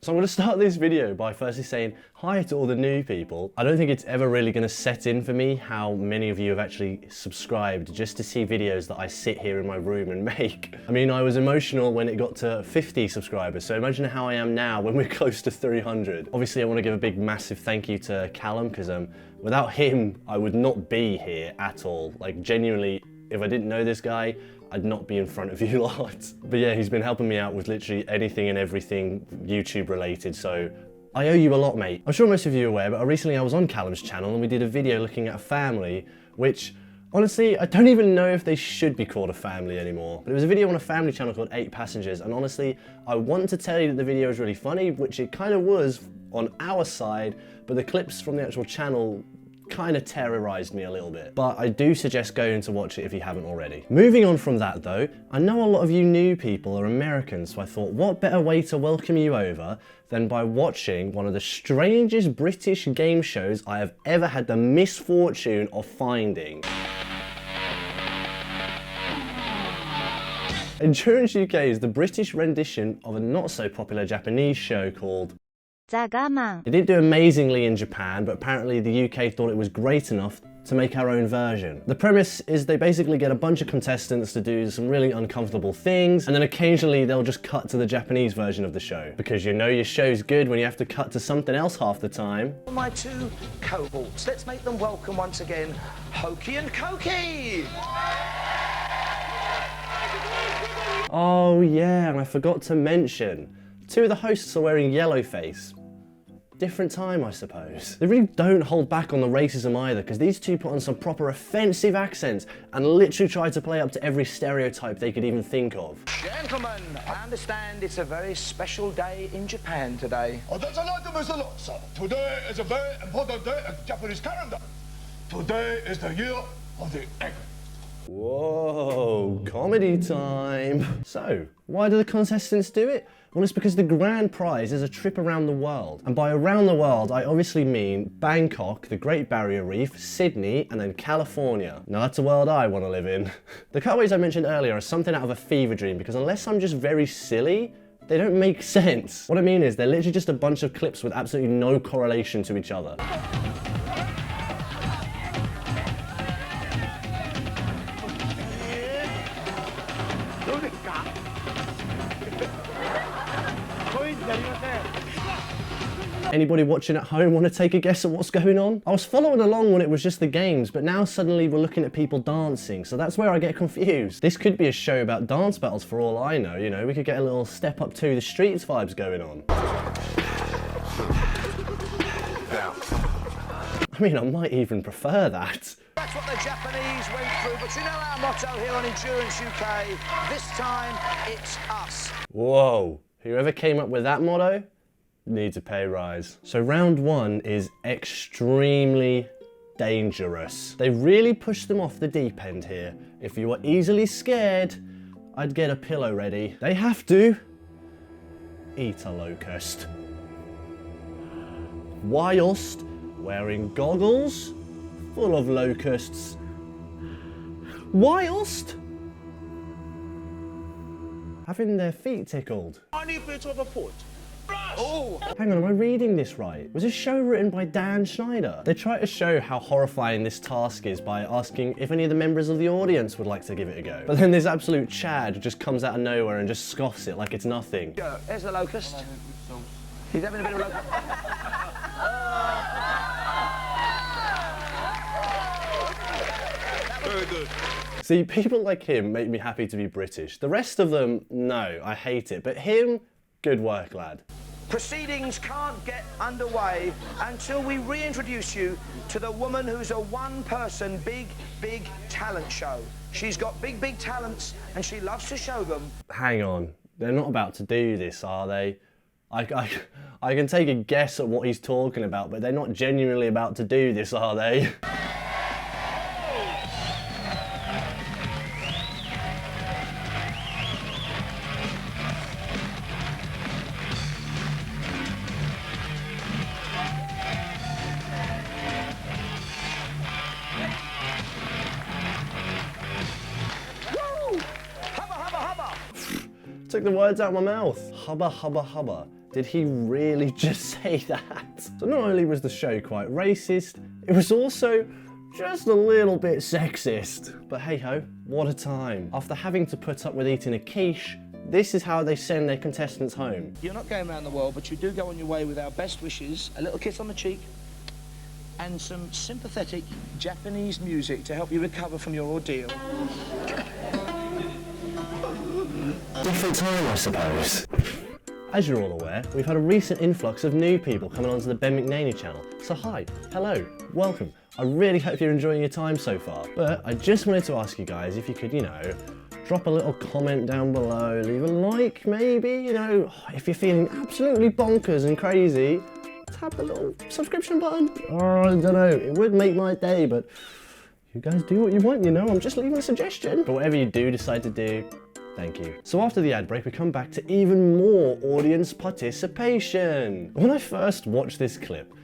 So I'm going to start this video by firstly saying hi to all the new people. I don't think it's ever really going to set in for me how many of you have actually subscribed just to see videos that I sit here in my room and make. I mean, I was emotional when it got to 50 subscribers, so imagine how I am now when we're close to 300. Obviously, I want to give a big massive thank you to Callum, because without him, I would not be here at all. Like, genuinely, if I didn't know this guy, I'd not be in front of you lot. But yeah, he's been helping me out with literally anything and everything YouTube related, so I owe you a lot, mate. I'm sure most of you are aware, but recently I was on Callum's channel and we did a video looking at a family, which honestly, I don't even know if they should be called a family anymore. But it was a video on a family channel called 8 Passengers, and honestly, I want to tell you that the video was really funny, which it kind of was on our side, but the clips from the actual channel kind of terrorized me a little bit. But I do suggest going to watch it if you haven't already. Moving on from that though, I know a lot of you new people are Americans, so I thought what better way to welcome you over than by watching one of the strangest British game shows I have ever had the misfortune of finding. Endurance UK is the British rendition of a not so popular Japanese show called Za Gaman. It didn't do amazingly in Japan, but apparently the UK thought it was great enough to make our own version. The premise is they basically get a bunch of contestants to do some really uncomfortable things, and then occasionally they'll just cut to the Japanese version of the show. Because you know your show's good when you have to cut to something else half the time. My two cohorts, let's make them welcome once again, Hokey and Cokey! Oh yeah, and I forgot to mention, 2 of the hosts are wearing yellow face. Different time, I suppose. They really don't hold back on the racism either, because these 2 put on some proper offensive accents and literally try to play up to every stereotype they could even think of. Gentlemen, I understand it's a very special day in Japan today. Oh, that's a lot, Mr. Lot, sir. Today is a very important day in Japanese calendar. Today is the year of the egg. Whoa, comedy time. So, why do the contestants do it? Well, it's because the grand prize is a trip around the world. And by around the world, I obviously mean Bangkok, the Great Barrier Reef, Sydney, and then California. Now that's a world I want to live in. The cutaways I mentioned earlier are something out of a fever dream, because unless I'm just very silly, they don't make sense. What I mean is, they're literally just a bunch of clips with absolutely no correlation to each other. Anybody watching at home want to take a guess at what's going on? I was following along when it was just the games, but now suddenly we're looking at people dancing, so that's where I get confused. This could be a show about dance battles for all I know, you know, we could get a little step up to the streets vibes going on. I mean, I might even prefer that. That's what the Japanese went through, but you know our motto here on Endurance UK, this time it's us. Whoa, whoever came up with that motto needs a pay rise. So round 1 is extremely dangerous. They really pushed them off the deep end here. If you are easily scared, I'd get a pillow ready. They have to eat a locust whilst wearing goggles full of locusts. Whilst having their feet tickled. Any bit of a foot. Oh. Hang on, am I reading this right? Was this show written by Dan Schneider? They try to show how horrifying this task is by asking if any of the members of the audience would like to give it a go. But then this absolute Chad who just comes out of nowhere and just scoffs it like it's nothing. There's the locust. He's having a bit of a locust. Very good. See, people like him make me happy to be British. The rest of them, no, I hate it. But him, good work, lad. Proceedings can't get underway until we reintroduce you to the woman who's a one-person big talent show. She's got big talents and she loves to show them. Hang on, they're not about to do this, are they? I can take a guess at what he's talking about, but they're not genuinely about to do this, are they? Took the words out of my mouth. Hubba hubba hubba. Did he really just say that? So not only was the show quite racist, it was also just a little bit sexist. But hey ho, what a time. After having to put up with eating a quiche, this is how they send their contestants home. You're not going around the world, but you do go on your way with our best wishes, a little kiss on the cheek, and some sympathetic Japanese music to help you recover from your ordeal. Different time, I suppose. As you're all aware, we've had a recent influx of new people coming onto the Ben McNaney channel. So hi, hello, welcome. I really hope you're enjoying your time so far. But I just wanted to ask you guys if you could, drop a little comment down below, leave a like maybe, if you're feeling absolutely bonkers and crazy, tap the little subscription button. Oh, I don't know, it would make my day, but you guys do what you want, I'm just leaving a suggestion. But whatever you do decide to do, thank you. So after the ad break, we come back to even more audience participation. When I first watched this clip,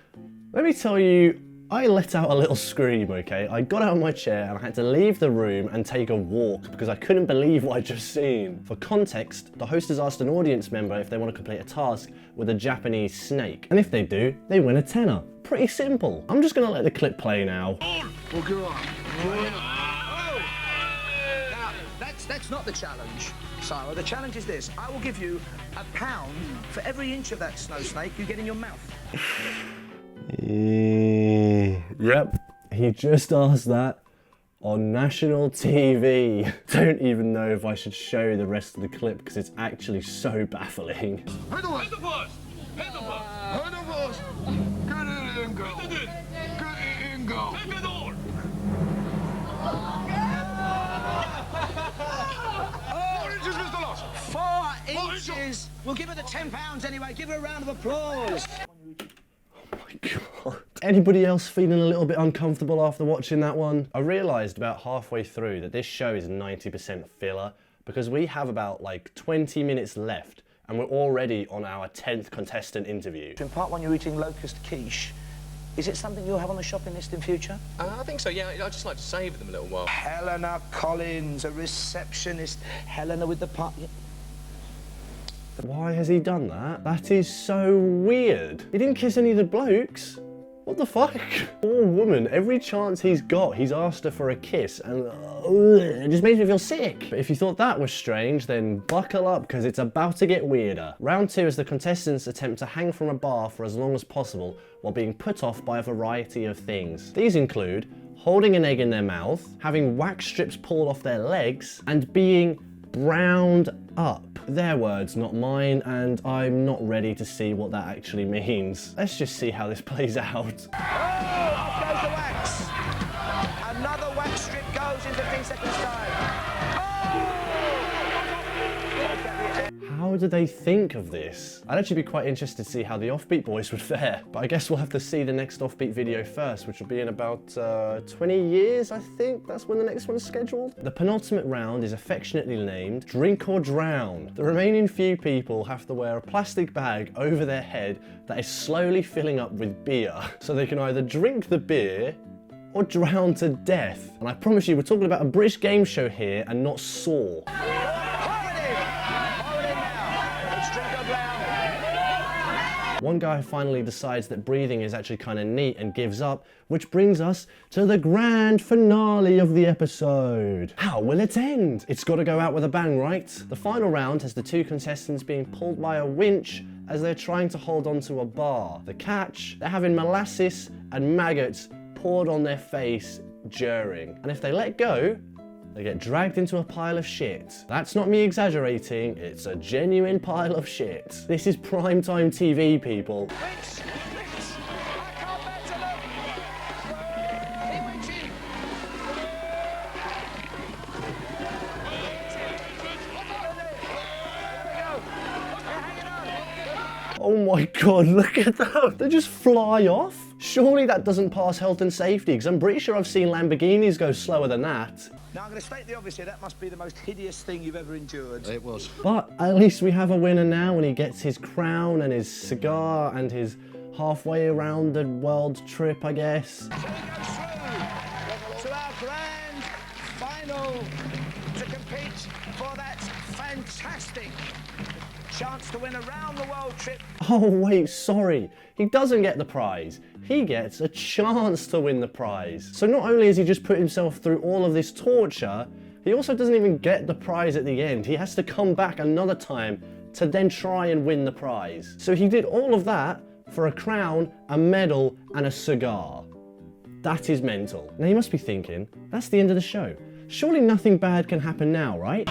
let me tell you, I let out a little scream, okay? I got out of my chair and I had to leave the room and take a walk because I couldn't believe what I'd just seen. For context, the host has asked an audience member if they want to complete a task with a Japanese snake. And if they do, they win a tenner. Pretty simple. I'm just gonna let the clip play now. That's not the challenge, Sarah. The challenge is this. I will give you £1 for every inch of that snow snake you get in your mouth. Yep, he just asked that on national TV. Don't even know if I should show the rest of the clip because it's actually so baffling. Inches. We'll give her the £10 anyway. Give her a round of applause. Oh my God. Anybody else feeling a little bit uncomfortable after watching that one? I realised about halfway through that this show is 90% filler because we have about 20 minutes left and we're already on our 10th contestant interview. In part one, you're eating locust quiche. Is it something you'll have on the shopping list in future? I think so, yeah. I'd just like to savour them a little while. Helena Collins, a receptionist. Helena with the part. Why has he done that? That is so weird. He didn't kiss any of the blokes. What the fuck? Poor woman, every chance he's got, he's asked her for a kiss and it just makes me feel sick. But if you thought that was strange, then buckle up because it's about to get weirder. Round 2 is the contestants attempt to hang from a bar for as long as possible while being put off by a variety of things. These include holding an egg in their mouth, having wax strips pulled off their legs, and being browned up. Their words, not mine, and I'm not ready to see what that actually means. Let's just see how this plays out. Oh, off goes the wax. Another wax strip goes in 15 seconds time. How do they think of this? I'd actually be quite interested to see how the Offbeat boys would fare, but I guess we'll have to see the next Offbeat video first, which will be in about 20 years, I think. That's when the next one is scheduled. The penultimate round is affectionately named Drink or Drown. The remaining few people have to wear a plastic bag over their head that is slowly filling up with beer, so they can either drink the beer or drown to death. And I promise you, we're talking about a British game show here and not Saw. One guy finally decides that breathing is actually kind of neat and gives up, which brings us to the grand finale of the episode. How will it end? It's got to go out with a bang, right? The final round has the 2 contestants being pulled by a winch as they're trying to hold onto a bar. The catch, they're having molasses and maggots poured on their face during. And if they let go, they get dragged into a pile of shit. That's not me exaggerating, it's a genuine pile of shit. This is primetime TV, people. Winch! I can't bear to look! Keep winching! Oh my God, look at that. They just fly off? Surely that doesn't pass health and safety, because I'm pretty sure I've seen Lamborghinis go slower than that. Now I'm going to state the obvious here, that must be the most hideous thing you've ever endured. It was. But at least we have a winner now when he gets his crown and his cigar and his halfway around the world trip, I guess. So we go through to our grand final to compete for that fantastic chance chance to win a round-the-world trip. Oh wait, sorry. He doesn't get the prize. He gets a chance to win the prize. So not only has he just put himself through all of this torture, he also doesn't even get the prize at the end. He has to come back another time to then try and win the prize. So he did all of that for a crown, a medal, and a cigar. That is mental. Now you must be thinking, that's the end of the show. Surely nothing bad can happen now, right?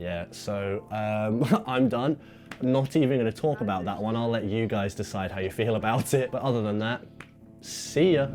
Yeah, so I'm done. Not even going to talk about that one. I'll let you guys decide how you feel about it. But other than that, see ya.